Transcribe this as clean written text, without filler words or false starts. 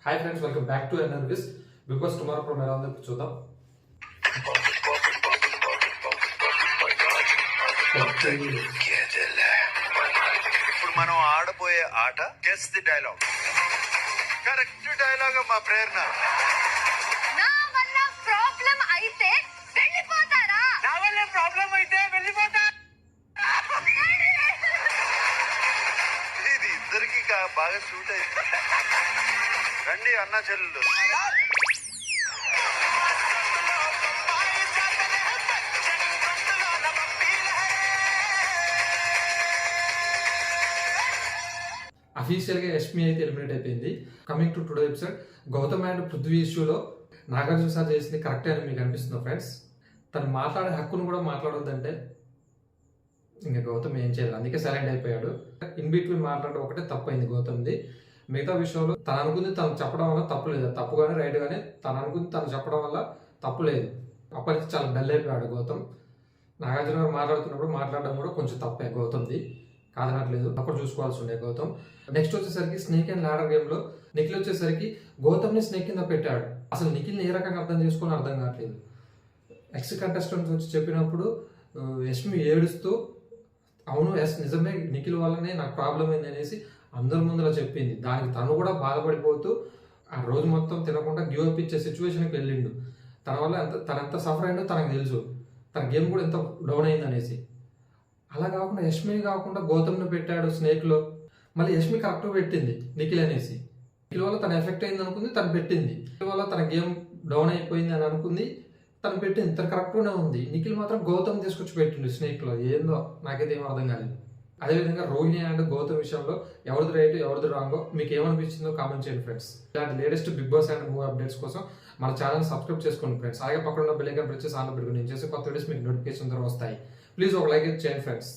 Hi friends, welcome back to ఎన్ఆర్విస్. Bigg Boss tomorrow programme ఎలా ఉందో చూద్దాం. ఇప్పుడు మనం ఆడబోయే ఆట guess the dialogue. Correct dialogue మా ప్రేరణ. నా వల్ల ప్రాబ్లం అయితే వెళ్ళిపోతారా? నా వల్ల ప్రాబ్లం అయితే వెళ్ళిపోతా. ఇది ఇద్దరికి బాగా సూట్ అయింది. రండి అన్నా చెల్లెలు. అఫీషియల్ గా యష్మి అయితే ఎలిమినేట్ అయిపోయింది. Coming to today episode, Gautam and Prithvi ఇష్యూలో నాగార్జున సార్ చేసింది కరెక్టే అని మీకు అనిపిస్తుంది ఫ్రెండ్స్. తను మాట్లాడే హక్కును కూడా మాట్లాడొద్దంటే ఇంకా గౌతమ్ ఏం చేయాలి, అందుకే సైలెంట్ అయిపోయాడు. ఇన్ బిట్వీన్ మాట్లాడడం ఒకటే తప్పైంది గౌతమ్ది. మిగతా విషయంలో తను అనుకుంది తను చెప్పడం వల్ల తప్పు లేదు, తప్పు కానీ రైట్ కానీ తను అనుకుంది తను చెప్పడం వల్ల తప్పు లేదు. అప్పటికి చాలా డల్ అయిపోయాడు గౌతమ్. నాగార్జున గారు మాట్లాడుతున్నప్పుడు మాట్లాడడం కూడా కొంచెం తప్పే గౌతమ్ది, కాదనట్లేదు, అప్పుడు చూసుకోవాల్సి ఉండే గౌతమ్. నెక్స్ట్ వచ్చేసరికి స్నేక్ అండ్ ల్యాడర్ గేమ్ లో నిఖిల్ వచ్చేసరికి గౌతమ్ ని స్నేక్ కింద పెట్టాడు. అసలు నిఖిల్ ఏ రకంగా అర్థం చేసుకుని అర్థం కావట్లేదు. ఎక్స్ కంటెస్టెంట్స్ వచ్చి చెప్పినప్పుడు యష్మి ఏడుస్తూ అవును ఎస్ నిజమే నిఖిల్ వల్లనే నాకు ప్రాబ్లం అయింది అనేసి అందరి ముందులో చెప్పింది. దానికి తను కూడా బాధపడిపోతూ ఆ రోజు మొత్తం తినకుండా గివ్ అప్ ఇచ్చే సిచ్యువేషన్కి వెళ్ళిండు. తన వల్ల తనంత సఫర్ అయిందో తనకు తెలుసు, తన గేమ్ కూడా ఎంత డౌన్ అయింది అనేసి. అలా కాకుండా యష్మిని కాకుండా గౌతమ్ని పెట్టాడు స్నేక్లో. మళ్ళీ యష్మి కరెక్ట్ పెట్టింది నిఖిల్ అనేసి. నిఖిల్ వల్ల తన ఎఫెక్ట్ అయింది అనుకుంది, తను పెట్టింది. నిఖిల్ వల్ల తన గేమ్ డౌన్ అయిపోయింది అని అనుకుంది, తను పెట్టింది. తను కరెక్ట్గానే ఉంది. నిఖిల్ మాత్రం గౌతమ్ తీసుకొచ్చి పెట్టిండు స్నేక్లో. ఏందో నాకైతే ఏం అర్థం కాలేదు. అదేవిధంగా రోహిణి అండ్ గౌతమ్ విషయంలో ఎవరిది రైట్ ఎవరిది రాంగో మీకు ఏమనిపించిందో కామెంట్ చేయండి ఫ్రెండ్స్. ఇలాంటి latest Bigg Boss and movie updates కోసం మన ఛానల్ సబ్స్క్రైబ్ చేసుకోండి ఫ్రెండ్స్. అలాగే పక్కన ఉన్న బెల్ ఐకాన్ ప్రెస్ చేసి ఆన్ లో పెట్టుకుని నేను చేసే కొత్త వీడియోస్ మీకు నోటిఫికేషన్ ద్వారా వస్తాయి. ప్లీజ్ ఒక లైక్ చేయండి ఫ్రెండ్స్.